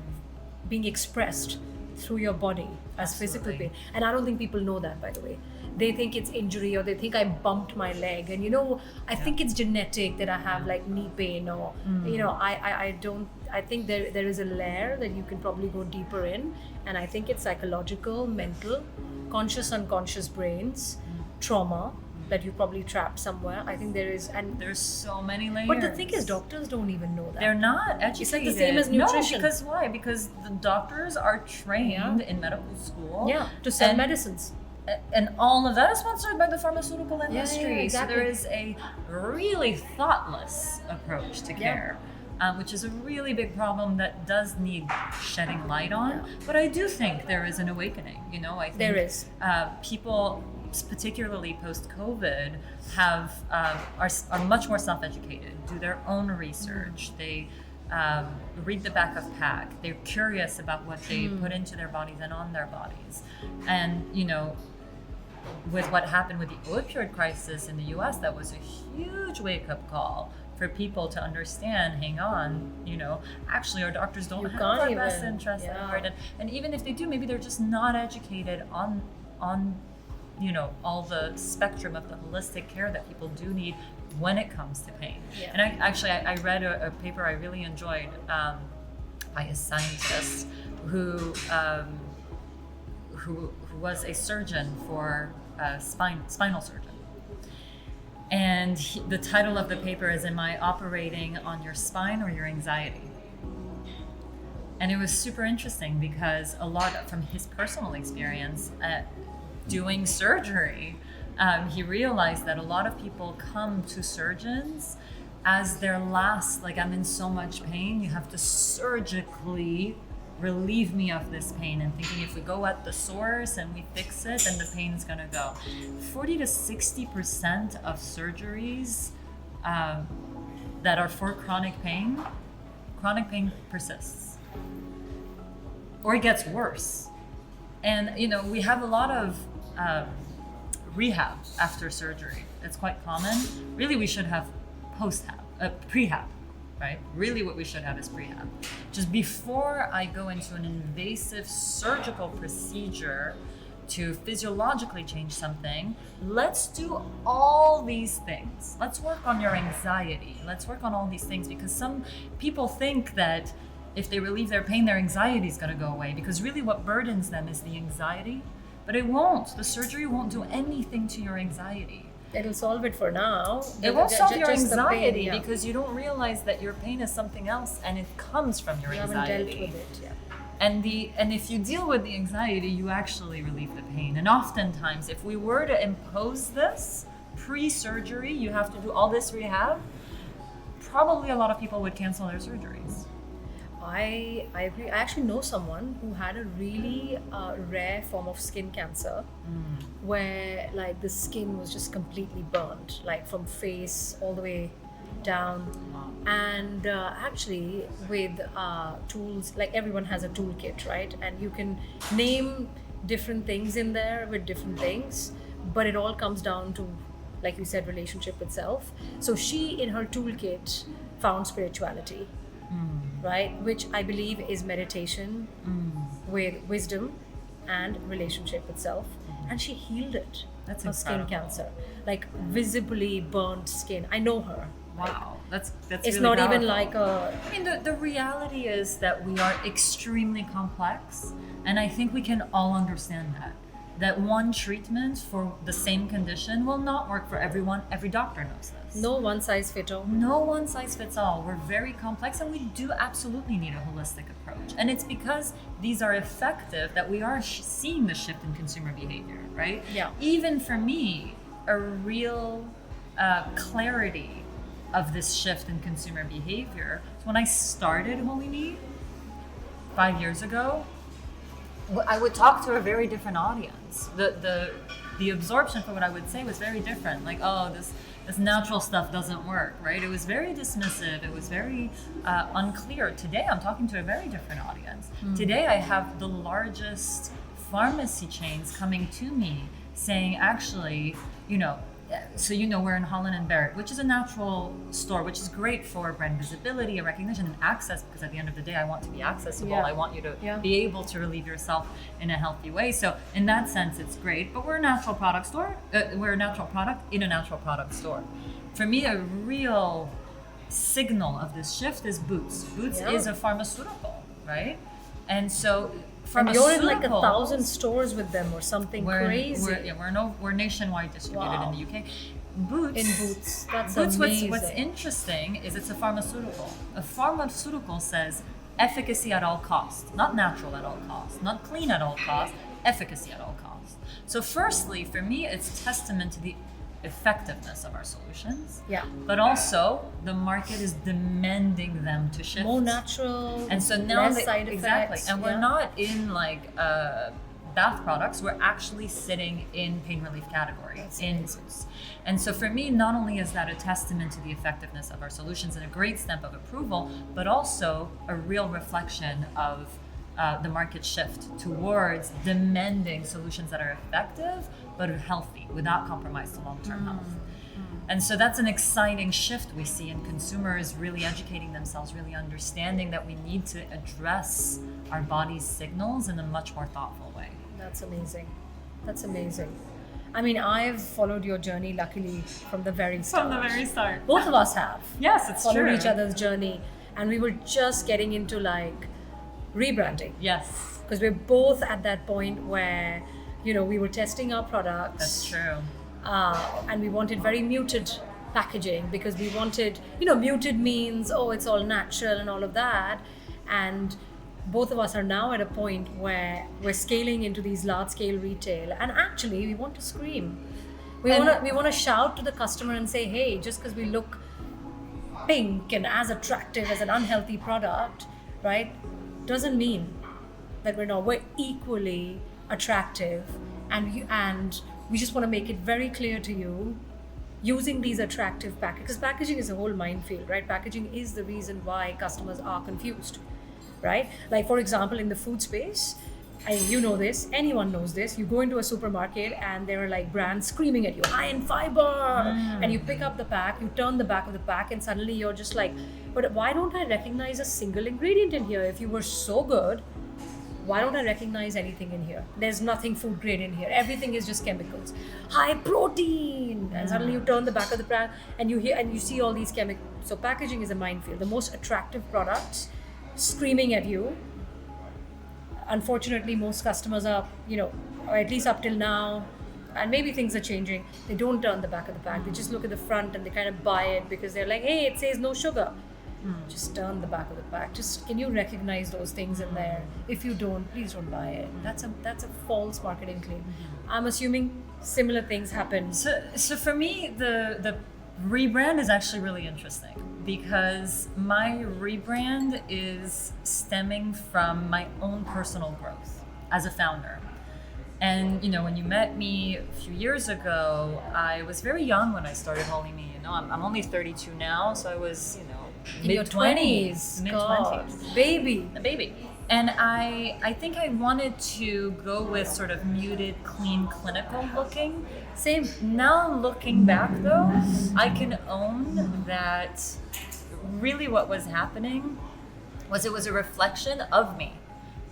[SPEAKER 1] being expressed through your body as physical pain. And I don't think people know that, by the way. They think it's injury, or they think I bumped my leg, and I think it's genetic that I have like knee pain, or I don't. I think there is a layer that you can probably go deeper in, and I think it's psychological, mental, conscious, unconscious brains, trauma that you probably trapped somewhere. I think there is, and
[SPEAKER 2] there's so many layers.
[SPEAKER 1] But the thing is, doctors don't even know that.
[SPEAKER 2] They're not educated.
[SPEAKER 1] It's like the same as nutrition.
[SPEAKER 2] No, because why? Because the doctors are trained in medical school.
[SPEAKER 1] Yeah, to sell medicines.
[SPEAKER 2] And all of that is sponsored by the pharmaceutical industry.
[SPEAKER 1] Yeah, exactly.
[SPEAKER 2] So there is a really thoughtless approach to care, which is a really big problem that does need shedding light on. Yeah. But I do think there is an awakening. I think
[SPEAKER 1] there is.
[SPEAKER 2] People, particularly post-COVID, are much more self-educated, do their own research. They read the back of PAC. They're curious about what they put into their bodies and on their bodies. And, with what happened with the opioid crisis in the US, that was a huge wake-up call for people to understand, hang on, actually our doctors don't have our best interest at heart. And even if they do, maybe they're just not educated on all the spectrum of the holistic care that people do need when it comes to pain. Yeah. And I read a paper I really enjoyed by a scientist who was a surgeon for spinal surgeon. And the title of the paper is, "Am I operating on your spine or your anxiety?" And it was super interesting because a lot from his personal experience doing surgery, he realized that a lot of people come to surgeons as their last, like, I'm in so much pain, you have to surgically relieve me of this pain, and thinking if we go at the source and we fix it, then the pain's gonna go. 40 to 60% of surgeries that are for chronic pain persists. Or it gets worse. And, we have a lot of rehab after surgery. It's quite common. Really, we should have prehab, right? Really what we should have is prehab. Just before I go into an invasive surgical procedure to physiologically change something, let's do all these things. Let's work on your anxiety. Let's work on all these things, because some people think that if they relieve their pain, their anxiety is going to go away, because really what burdens them is the anxiety. But it won't. The surgery won't do anything to your anxiety.
[SPEAKER 1] It'll solve it for now.
[SPEAKER 2] It won't solve your anxiety because you don't realize that your pain is something else, and it comes from your anxiety.
[SPEAKER 1] You haven't dealt with it,
[SPEAKER 2] And if you deal with the anxiety, you actually relieve the pain. And oftentimes, if we were to impose this pre-surgery, you have to do all this rehab, probably a lot of people would cancel their surgeries.
[SPEAKER 1] I agree. I actually know someone who had a really rare form of skin cancer, where like the skin was just completely burnt, like from face all the way down. And actually, with tools, like everyone has a toolkit, right? And you can name different things in there with different things, but it all comes down to, like you said, relationship itself. So she, in her toolkit, found spirituality, right? Which I believe is meditation with wisdom and relationship itself. And she healed it.
[SPEAKER 2] That's
[SPEAKER 1] her skin
[SPEAKER 2] incredible.
[SPEAKER 1] cancer, like visibly burnt skin. I know her.
[SPEAKER 2] Wow, that's
[SPEAKER 1] It's
[SPEAKER 2] really
[SPEAKER 1] not even
[SPEAKER 2] powerful.
[SPEAKER 1] like a.
[SPEAKER 2] I mean, the reality is that we are extremely complex, and I think we can all understand that. That one treatment for the same condition will not work for everyone. Every doctor knows this.
[SPEAKER 1] No one size fit all.
[SPEAKER 2] No one size fits all. We're very complex, and we do absolutely need a holistic approach. And it's because these are effective that we are seeing the shift in consumer behavior, right?
[SPEAKER 1] Yeah.
[SPEAKER 2] Even for me, a real clarity of this shift in consumer behavior. So when I started WholyMe 5 years ago, I would talk to a very different audience. The absorption for what I would say was very different. Like, oh, this natural stuff doesn't work, right? It was very dismissive. It was very unclear. Today, I'm talking to a very different audience. Today, I have the largest pharmacy chains coming to me saying, actually, so we're in Holland and Barrett, which is a natural store, which is great for brand visibility and recognition and access, because at the end of the day, I want to be accessible.
[SPEAKER 1] Yeah.
[SPEAKER 2] I want you to
[SPEAKER 1] Yeah.
[SPEAKER 2] be able to relieve yourself in a healthy way. So in that sense, it's great. But we're a natural product store. We're a natural product in a natural product store. For me, a real signal of this shift is Boots. Boots
[SPEAKER 1] Yeah.
[SPEAKER 2] is a pharmaceutical, right? And so
[SPEAKER 1] And you're in like
[SPEAKER 2] pharmaceuticals-
[SPEAKER 1] 1,000 stores with them or something crazy.
[SPEAKER 2] We're nationwide distributed
[SPEAKER 1] Wow.
[SPEAKER 2] in the UK. Boots.
[SPEAKER 1] In Boots. That's
[SPEAKER 2] Boots.
[SPEAKER 1] amazing.
[SPEAKER 2] What's interesting is it's a pharmaceutical. A pharmaceutical says efficacy at all costs, not natural at all costs, not clean at all costs, efficacy at all costs. So, firstly, for me, it's testament to the effectiveness of our solutions.
[SPEAKER 1] Yeah.
[SPEAKER 2] But also, the market is demanding them to shift.
[SPEAKER 1] More natural,
[SPEAKER 2] And so now
[SPEAKER 1] less side
[SPEAKER 2] exactly,
[SPEAKER 1] effects.
[SPEAKER 2] and we're
[SPEAKER 1] yeah.
[SPEAKER 2] not in like bath products. We're actually sitting in pain relief category
[SPEAKER 1] That's
[SPEAKER 2] in
[SPEAKER 1] amazing.
[SPEAKER 2] Boots. And so for me, not only is that a testament to the effectiveness of our solutions and a great stamp of approval, but also a real reflection of the market shift towards demanding solutions that are effective but are healthy without compromise to long-term health. And so that's an exciting shift we see in consumers really educating themselves, really understanding that we need to address our body's signals in a much more thoughtful way.
[SPEAKER 1] That's amazing. That's amazing. I mean, I've followed your journey, luckily, from the very start.
[SPEAKER 2] From the very start.
[SPEAKER 1] Both of us have.
[SPEAKER 2] Yes, it's
[SPEAKER 1] Followed
[SPEAKER 2] true.
[SPEAKER 1] each other's journey. And we were just getting into like rebranding.
[SPEAKER 2] Yes,
[SPEAKER 1] Because we're both at that point where, we were testing our products.
[SPEAKER 2] that's true.
[SPEAKER 1] And we wanted very muted packaging because we wanted, muted means, it's all natural and all of that. And both of us are now at a point where we're scaling into these large scale retail, and actually we want to scream. We want to shout to the customer and say, hey, just because we look pink and as attractive as an unhealthy product, right, doesn't mean that we're not. We're equally attractive, and we just want to make it very clear to you, using these attractive packages, because packaging is a whole minefield, right? Packaging is the reason why customers are confused, right? Like, for example, in the food space, and you know this, anyone knows this, you go into a supermarket and there are like brands screaming at you, high in fiber, and you pick up the pack, you turn the back of the pack, and suddenly you're just like, but why don't I recognize a single ingredient in here? If you were so good, why don't I recognize anything in here? There's nothing food grade in here. Everything is just chemicals. High protein. And suddenly you turn the back of the pack and you see all these chemicals. So packaging is a minefield. The most attractive products screaming at you. Unfortunately, most customers are, or at least up till now, and maybe things are changing, they don't turn the back of the pack. They just look at the front and they kind of buy it because they're like, hey, it says no sugar. Just turn the back of the pack. Just, can you recognize those things in there? If you don't, please don't buy it. That's a false marketing claim. I'm assuming similar things happen.
[SPEAKER 2] So for me, the Rebrand is actually really interesting because my rebrand is stemming from my own personal growth as a founder. And when you met me a few years ago, I was very young when I started WholyMe. I'm only 32 now, so I was
[SPEAKER 1] mid-20s, baby,
[SPEAKER 2] a baby. And I think I wanted to go with sort of muted, clean, clinical looking.
[SPEAKER 1] Same.
[SPEAKER 2] Now looking back though, I can own that really what was happening was it was a reflection of me.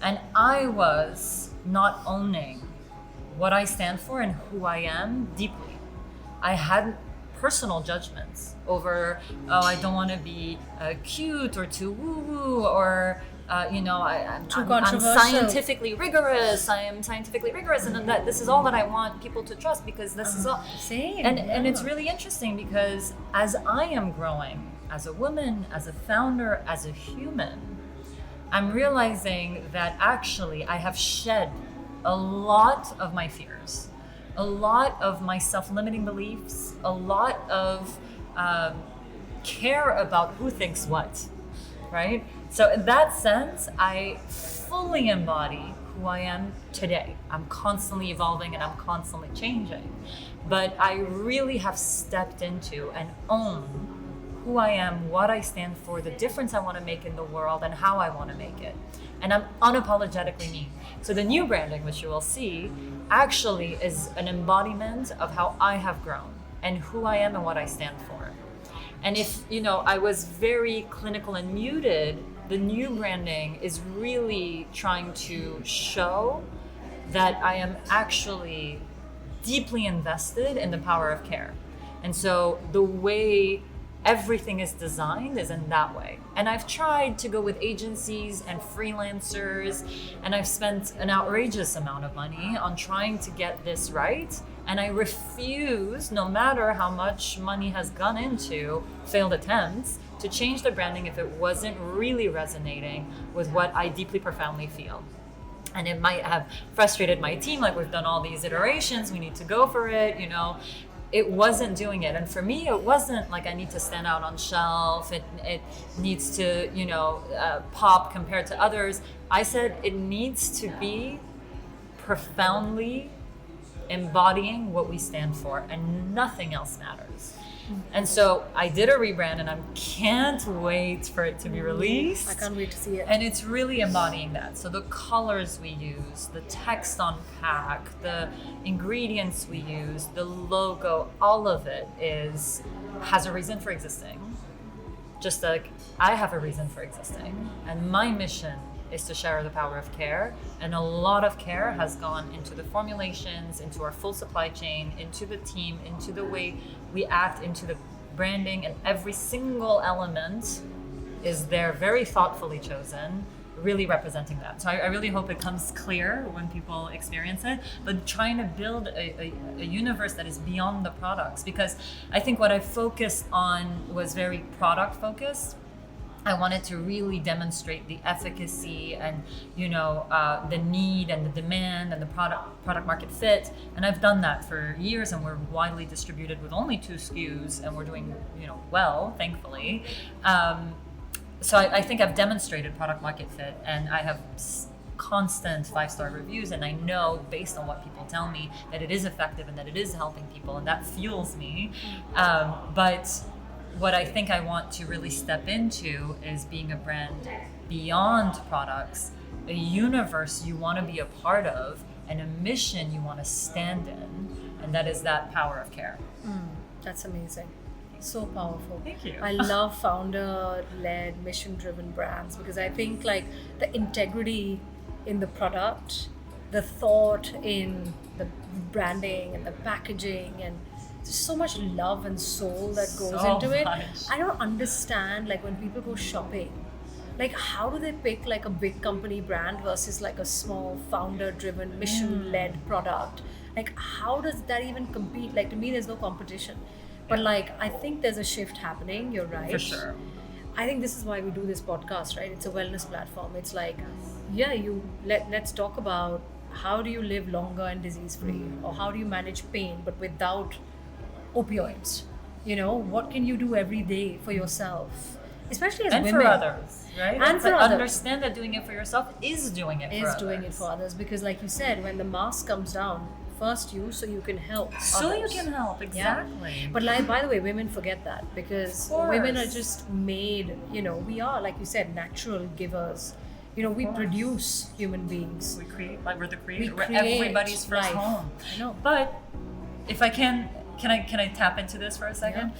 [SPEAKER 2] And I was not owning what I stand for and who I am deeply. I had personal judgments over, I don't want to be cute or too woo-woo, or I'm scientifically rigorous. I am scientifically rigorous, and that this is all that I want people to trust because this is all.
[SPEAKER 1] Same.
[SPEAKER 2] And it's really interesting because as I am growing as a woman, as a founder, as a human, I'm realizing that actually I have shed a lot of my fears, a lot of my self-limiting beliefs, a lot of care about who thinks what, right? So in that sense, I fully embody who I am today. I'm constantly evolving and I'm constantly changing. But I really have stepped into and own who I am, what I stand for, the difference I want to make in the world, and how I want to make it. And I'm unapologetically me. So the new branding, which you will see, actually is an embodiment of how I have grown and who I am and what I stand for. And if, I was very clinical and muted, the new branding is really trying to show that I am actually deeply invested in the power of care. And so the way everything is designed is in that way. And I've tried to go with agencies and freelancers, and I've spent an outrageous amount of money on trying to get this right. And I refuse, no matter how much money has gone into failed attempts, to change the branding if it wasn't really resonating with what I deeply, profoundly feel. And it might have frustrated my team, like we've done all these iterations, we need to go for it, It wasn't doing it. And for me, it wasn't like I need to stand out on shelf, it needs to, pop compared to others. I said it needs to be profoundly embodying what we stand for, and nothing else matters. And so I did a rebrand, and I can't wait for it to be released.
[SPEAKER 1] I can't wait to see it.
[SPEAKER 2] And it's really embodying that. So the colors we use, the text on pack, the ingredients we use, the logo, all of it has a reason for existing. Just like I have a reason for existing. And my mission is to share the power of care. And a lot of care has gone into the formulations, into our full supply chain, into the team, into the way we act, into the branding, and every single element is there very thoughtfully chosen, really representing that. So I really hope it comes clear when people experience it, but trying to build a universe that is beyond the products, because I think what I focused on was very product focused. I wanted to really demonstrate the efficacy and, the need and the demand and the product market fit. And I've done that for years, and we're widely distributed with only 2 SKUs, and we're doing, well, thankfully. So I think I've demonstrated product market fit, and I have constant 5-star reviews, and I know based on what people tell me that it is effective and that it is helping people, and that fuels me. But what I think I want to really step into is being a brand beyond products, a universe you want to be a part of, and a mission you want to stand in, and that is that power of care.
[SPEAKER 1] That's amazing. So powerful.
[SPEAKER 2] Thank you.
[SPEAKER 1] I love founder-led, mission-driven brands, because I think like the integrity in the product, the thought in the branding and the packaging, and there's so much love and soul that goes into it. I don't understand, like when people go shopping, like how do they pick like a big company brand versus like a small founder-driven, mission-led product? Like how does that even compete? Like to me, there's no competition. But like I think there's a shift happening. You're right.
[SPEAKER 2] For sure.
[SPEAKER 1] I think this is why we do this podcast, right? It's a wellness platform. It's like, let's talk about how do you live longer and disease-free, or how do you manage pain but without opioids, What can you do every day for yourself, especially as
[SPEAKER 2] and
[SPEAKER 1] women.
[SPEAKER 2] for others, right?
[SPEAKER 1] And
[SPEAKER 2] It's
[SPEAKER 1] for
[SPEAKER 2] like
[SPEAKER 1] others.
[SPEAKER 2] Understand that doing it for yourself is doing it for
[SPEAKER 1] Is
[SPEAKER 2] others.
[SPEAKER 1] doing it for others, because like you said, when the mask comes down, first you, so you can help
[SPEAKER 2] So you
[SPEAKER 1] others.
[SPEAKER 2] can help, exactly.
[SPEAKER 1] But like, by the way, women forget that, because
[SPEAKER 2] Of
[SPEAKER 1] women are
[SPEAKER 2] course.
[SPEAKER 1] just made, we are, like you said, natural givers. We
[SPEAKER 2] course.
[SPEAKER 1] produce human beings.
[SPEAKER 2] We create, like we're the creator.
[SPEAKER 1] We
[SPEAKER 2] We're
[SPEAKER 1] create
[SPEAKER 2] everybody's first
[SPEAKER 1] life.
[SPEAKER 2] home.
[SPEAKER 1] I know.
[SPEAKER 2] But if I can I tap into this for a second?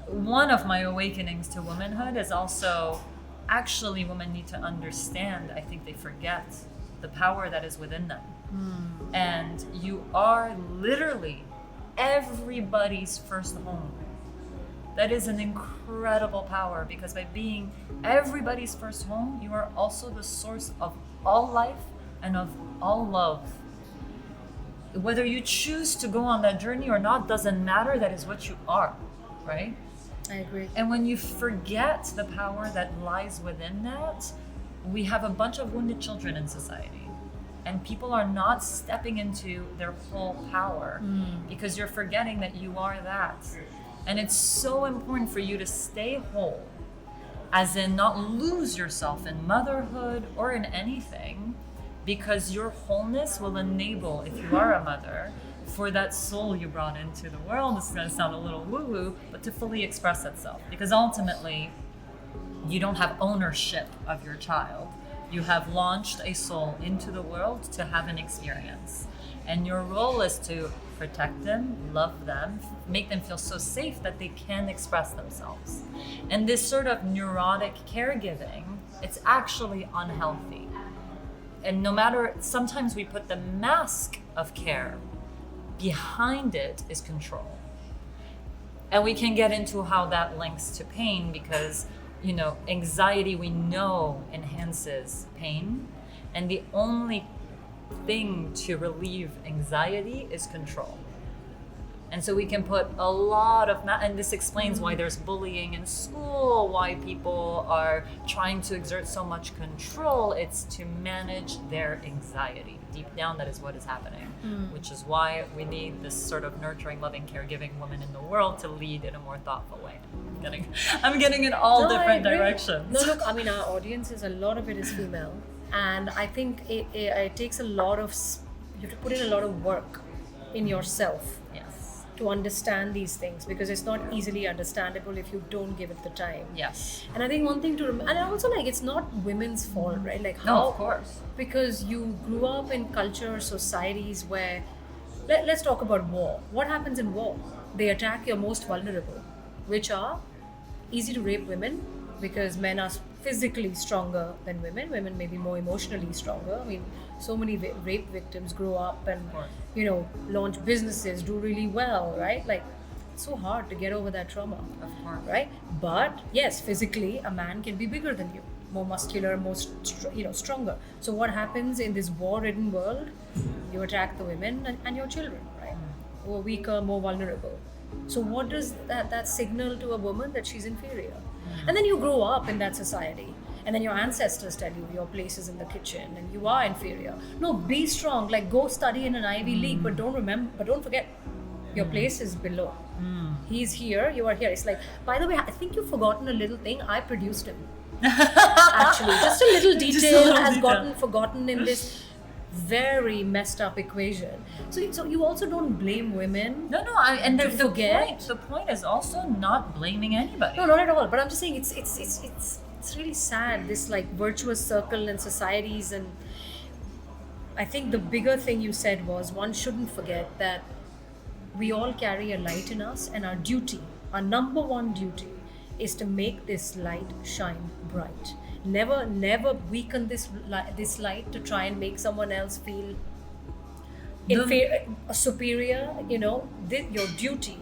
[SPEAKER 2] One of my awakenings to womanhood is also actually women need to understand. I think they forget the power that is within them. And you are literally everybody's first home. That is an incredible power, because by being everybody's first home, you are also the source of all life and of all love. Whether you choose to go on that journey or not doesn't matter. That is what you are, right?
[SPEAKER 1] I agree.
[SPEAKER 2] And when you forget the power that lies within that, we have a bunch of wounded children in society. And people are not stepping into their full power because you're forgetting that you are that. And it's so important for you to stay whole, as in not lose yourself in motherhood or in anything, because your wholeness will enable, if you are a mother, for that soul you brought into the world, this is going to sound a little woo-woo, but to fully express itself. Because ultimately, you don't have ownership of your child. You have launched a soul into the world to have an experience. And your role is to protect them, love them, make them feel so safe that they can express themselves. And this sort of neurotic caregiving, it's actually unhealthy. And no matter, sometimes we put the mask of care, behind it is control. And we can get into how that links to pain, because anxiety we know enhances pain, and the only thing to relieve anxiety is control. And so we can put a lot of and this explains why there's bullying in school, why people are trying to exert so much control. It's to manage their anxiety. Deep down, that is what is happening, which is why we need this sort of nurturing, loving, caregiving woman in the world to lead in a more thoughtful way. I'm getting in all different directions.
[SPEAKER 1] No, look, our audience a lot of it is female, and I think it takes a lot of, you have to put in a lot of work in yourself.
[SPEAKER 2] Yes.
[SPEAKER 1] To understand these things, because it's not easily understandable if you don't give it the time.
[SPEAKER 2] Yes.
[SPEAKER 1] And I think one thing to and also, like, it's not women's fault, right? Like, how?
[SPEAKER 2] No, of course.
[SPEAKER 1] Because you grew up in culture, societies where, let's talk about war. What happens in war? They attack your most vulnerable, which are easy to rape women, because men are physically stronger than women. Women may be more emotionally stronger. So many rape victims grow up and, launch businesses, do really well, right? Like, it's so hard to get over that trauma.
[SPEAKER 2] Of course.
[SPEAKER 1] Right? But yes, physically, a man can be bigger than you, more muscular, more stronger. So what happens in this war-ridden world? You attack the women and your children, right? Who are weaker, more vulnerable. So what does that signal to a woman? That she's inferior. And then you grow up in that society, and then your ancestors tell you your place is in the kitchen and you are inferior. No, be strong, like go study in an Ivy League, but don't forget, your place is below. He's here, you are here. It's like, by the way, I think you've forgotten a little thing. I produced him. Actually, just a little detail has gotten forgotten in this very messed up equation. So you also don't blame women.
[SPEAKER 2] No, and the point is also not blaming anybody.
[SPEAKER 1] No, not at all. But I'm just saying it's really sad, this like virtuous circle in societies. And I think the bigger thing you said was, one shouldn't forget that we all carry a light in us, and our number one duty is to make this light shine bright. Never weaken this light to try and make someone else feel superior. Your duty.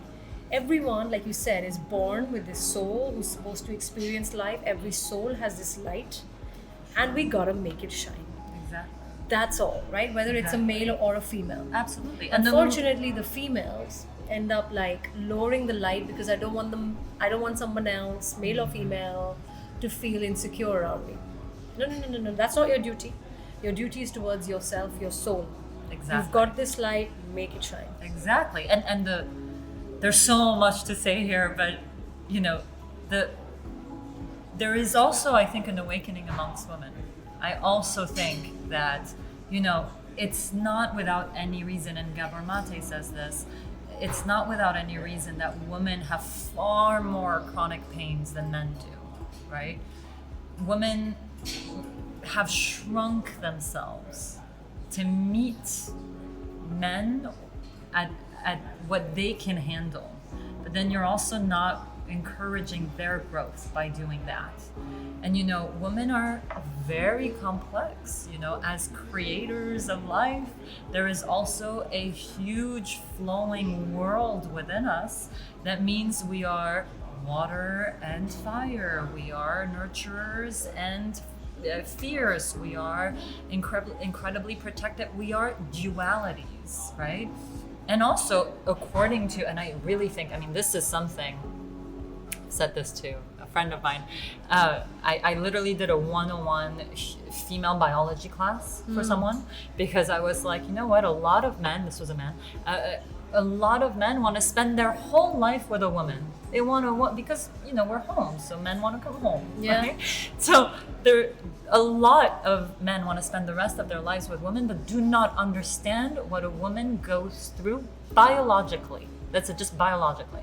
[SPEAKER 1] Everyone, like you said, is born with this soul who's supposed to experience life. Every soul has this light, and we gotta make it shine.
[SPEAKER 2] Exactly.
[SPEAKER 1] That's all, right? Whether it's a male or a female.
[SPEAKER 2] Absolutely.
[SPEAKER 1] Unfortunately, the females end up like lowering the light, because I don't want someone else, male or female, to feel insecure around me. No. That's not your duty. Your duty is towards yourself, your soul.
[SPEAKER 2] Exactly.
[SPEAKER 1] You've got this light, make it shine.
[SPEAKER 2] Exactly. And there's so much to say here, but you know, there is also, I think, an awakening amongst women. I also think that, you know, it's not without any reason, and Gabor Mate says this, it's not without any reason that women have far more chronic pains than men do, right? Women have shrunk themselves to meet men at what they can handle. But then you're also not encouraging their growth by doing that. And you know, women are very complex. You know, as creators of life, there is also a huge flowing world within us. That means we are water and fire. We are nurturers and fierce. We are incredibly protected. We are dualities, right? And also, according to, and I really think, I mean, this is something, I said this to a friend of mine. I literally did a 101 female biology class for someone, because I was like, you know what, a lot of men, this was a man, a lot of men want to spend their whole life with a woman. They want to, because, you know, we're home, so men want to come home.
[SPEAKER 1] Yeah.
[SPEAKER 2] Right? So a lot of men want to spend the rest of their lives with women, but do not understand what a woman goes through biologically. That's it, just biologically.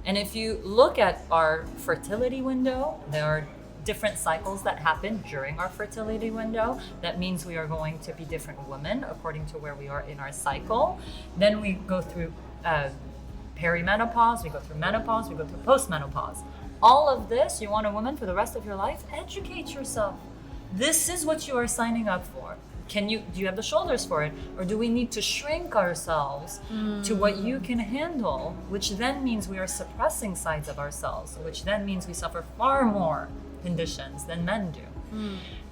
[SPEAKER 2] And if you look at our fertility window, there are different cycles that happen during our fertility window. That means we are going to be different women according to where we are in our cycle. Then we go through perimenopause, we go through menopause, we go through postmenopause. All of this, you want a woman for the rest of your life? Educate yourself. This is what you are signing up for. Do you have the shoulders for it? Or do we need to shrink ourselves to what you can handle, which then means we are suppressing sides of ourselves, which then means we suffer far more conditions than men do.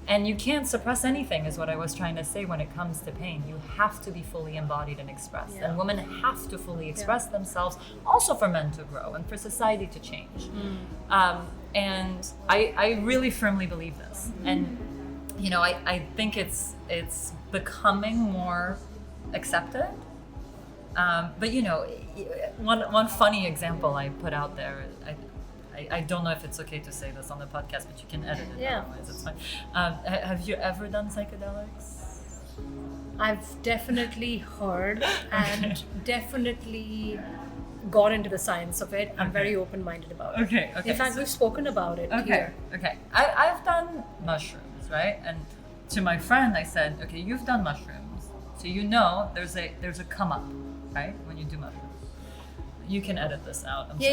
[SPEAKER 2] And you can't suppress anything, is what I was trying to say when it comes to pain. You have to be fully embodied and expressed.
[SPEAKER 1] Yeah.
[SPEAKER 2] And women have to fully express themselves, also for men to grow and for society to change. And I really firmly believe this. And you know, I think it's becoming more accepted. But you know, one funny example I put out there, I don't know if it's okay to say this on the podcast, but you can edit it.
[SPEAKER 1] Yeah.
[SPEAKER 2] Otherwise it's fine. Have you ever done psychedelics?
[SPEAKER 1] I've definitely heard and definitely got into the science of it. I'm very open-minded about it.
[SPEAKER 2] Okay.
[SPEAKER 1] In fact, we've spoken about it here.
[SPEAKER 2] Okay. I've done mushrooms, right? And to my friend, I said, okay, you've done mushrooms, so you know there's a come up, right? When you do mushrooms. You can edit this out. I'm sorry.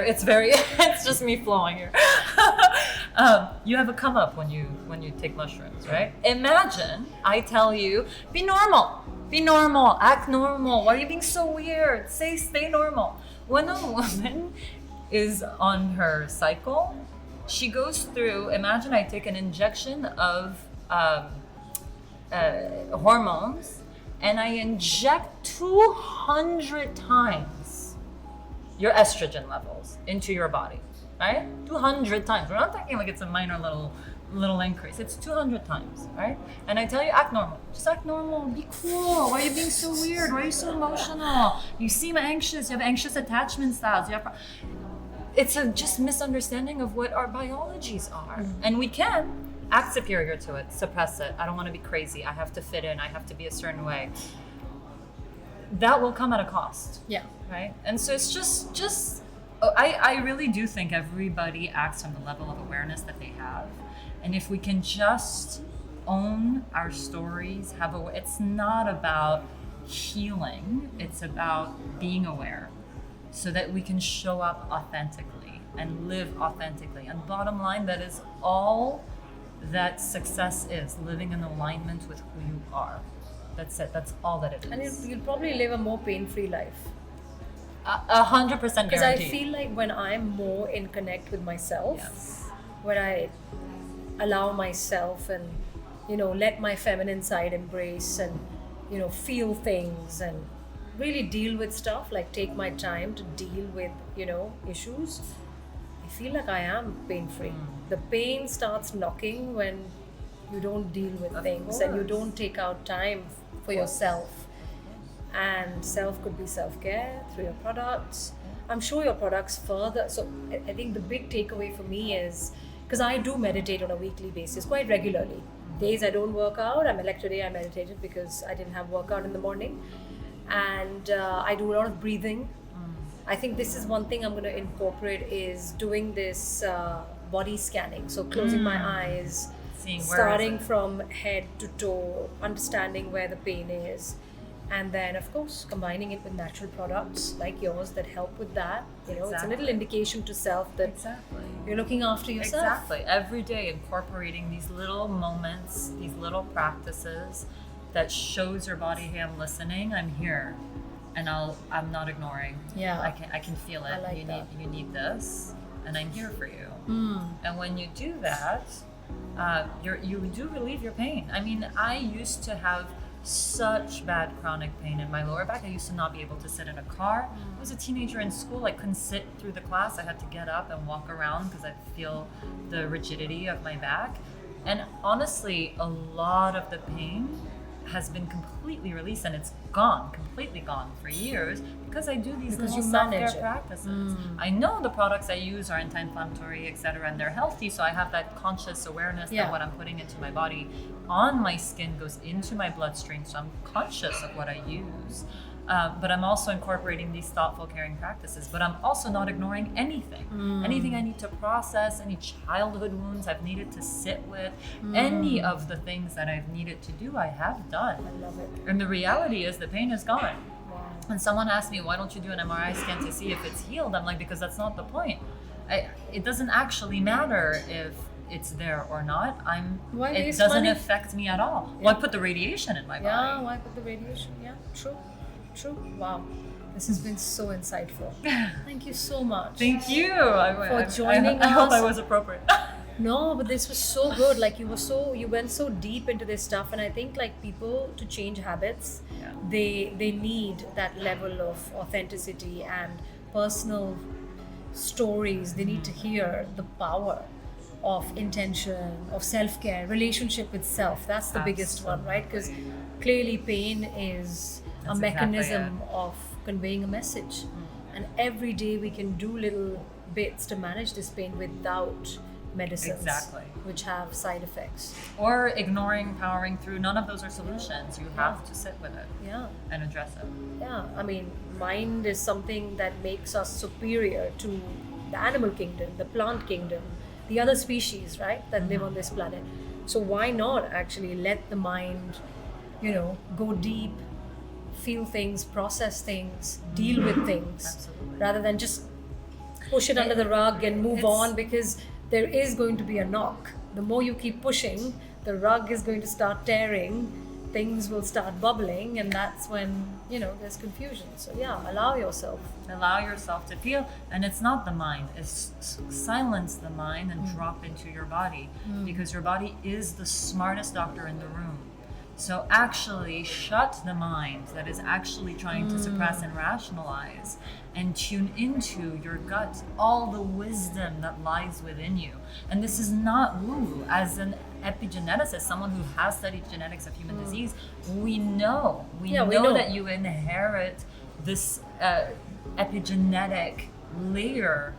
[SPEAKER 2] It's very it's just me flowing here. You have a come up when you take mushrooms, right? Imagine I tell you, be normal, act normal. Why are you being so weird? Stay normal. When a woman is on her cycle, she goes through, imagine I take an injection of hormones, and I inject 200 times your estrogen levels into your body, right? 200 times. We're not talking like it's a minor little increase. It's 200 times, right? And I tell you, act normal. Just act normal. Be cool. Why are you being so weird? Why are you so emotional? You seem anxious. You have anxious attachment styles. It's a just misunderstanding of what our biologies are. And we can act superior to it, suppress it. I don't want to be crazy. I have to fit in. I have to be a certain way. That will come at a cost.
[SPEAKER 1] Yeah.
[SPEAKER 2] Right? And so it's just I really do think everybody acts from the level of awareness that they have. And if we can just own our stories, it's not about healing, it's about being aware so that we can show up authentically and live authentically. And bottom line, that is all that success is, living in alignment with who you are. That's it. That's all that it is.
[SPEAKER 1] And you'll probably live a more pain-free life.
[SPEAKER 2] 100% guaranteed.
[SPEAKER 1] Because I feel like when I'm more in connect with myself, when I allow myself and, you know, let my feminine side embrace and, you know, feel things and really deal with stuff, like take my time to deal with, you know, issues, I feel like I am pain-free. The pain starts knocking when you don't deal with things and you don't take out time for yourself. And self could be self-care through your products. I'm sure your products further. So I think the big takeaway for me is, because I do meditate on a weekly basis quite regularly. Days I don't work out, like today I meditated because I didn't have workout in the morning. And I do a lot of breathing. I think this is one thing I'm going to incorporate, is doing this body scanning. So closing my eyes, starting from head to toe, understanding where the pain is. And then, of course, combining it with natural products like yours that help with that. It's a little indication to self that you're looking after yourself.
[SPEAKER 2] Exactly. Every day incorporating these little moments, these little practices that shows your body, hey, I'm listening, I'm here, and I'm not ignoring.
[SPEAKER 1] Yeah.
[SPEAKER 2] I can feel it.
[SPEAKER 1] I like that.
[SPEAKER 2] You need this, and I'm here for you. And when you do that, you do relieve your pain. I mean, I used to have such bad chronic pain in my lower back. I used to not be able to sit in a car. I was a teenager in school. I couldn't sit through the class. I had to get up and walk around because I feel the rigidity of my back. And honestly, a lot of the pain has been completely released, and it's completely gone for years because I do these little self-care practices. I know the products I use are anti-inflammatory, etc., and they're healthy, so I have that conscious awareness that what I'm putting into my body on my skin goes into my bloodstream, so I'm conscious of what I use. But I'm also incorporating these thoughtful, caring practices. But I'm also not ignoring anything. Anything I need to process, any childhood wounds I've needed to sit with, any of the things that I've needed to do, I have done.
[SPEAKER 1] I love it.
[SPEAKER 2] And the reality is the pain is gone.
[SPEAKER 1] Wow.
[SPEAKER 2] And someone asked me, why don't you do an MRI scan to see if it's healed? I'm like, because that's not the point. It doesn't actually matter if it's there or not. It doesn't affect me at all. Why put the radiation in my body?
[SPEAKER 1] Yeah, why put the radiation? Yeah, true. Wow, this has been so insightful. Thank you so much.
[SPEAKER 2] Thank you
[SPEAKER 1] for joining us.
[SPEAKER 2] I hope I was appropriate.
[SPEAKER 1] No, but this was so good. Like you went so deep into this stuff, and I think like people, to change habits, they need that level of authenticity and personal stories. They need to hear the power of intention, of self-care, relationship with self. That's the biggest one, right? Because clearly pain is a mechanism of conveying a message. And every day we can do little bits to manage this pain without medicines, which have side effects.
[SPEAKER 2] Or ignoring, powering through. None of those are solutions. You have to sit with it and address it.
[SPEAKER 1] Yeah, I mean, mind is something that makes us superior to the animal kingdom, the plant kingdom, the other species, right, that live on this planet. So why not actually let the mind, go deep, feel things, process things, deal with things, rather than just push it under the rug and move on, because there is going to be a knock. The more you keep pushing, the rug is going to start tearing, things will start bubbling, and that's when, there's confusion. So allow yourself
[SPEAKER 2] to feel. And it's not the mind, it's silence the mind and drop into your body, because your body is the smartest doctor in the room. So actually shut the mind that is actually trying to suppress and rationalize, and tune into your gut, all the wisdom that lies within you. And this is not woo. As an epigeneticist, someone who has studied genetics of human disease, we know that you inherit this epigenetic layer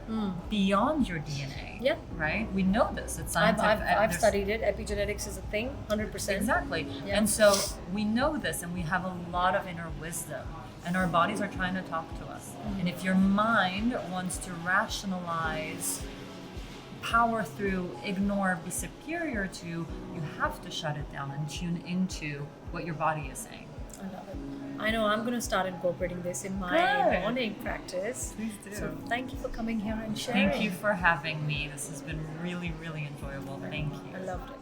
[SPEAKER 2] beyond your DNA.
[SPEAKER 1] Yeah.
[SPEAKER 2] Right? We know this. It's scientific.
[SPEAKER 1] I've studied it. Epigenetics is a thing, 100%.
[SPEAKER 2] Exactly.
[SPEAKER 1] Yeah.
[SPEAKER 2] And so we know this, and we have a lot of inner wisdom, and our bodies are trying to talk to us. And if your mind wants to rationalize, power through, ignore, be superior to, you have to shut it down and tune into what your body is saying.
[SPEAKER 1] I love it. I know I'm going to start incorporating this in my morning practice.
[SPEAKER 2] Please do.
[SPEAKER 1] So thank you for coming here and sharing.
[SPEAKER 2] Thank you for having me. This has been really, really enjoyable. Thank you.
[SPEAKER 1] I loved it.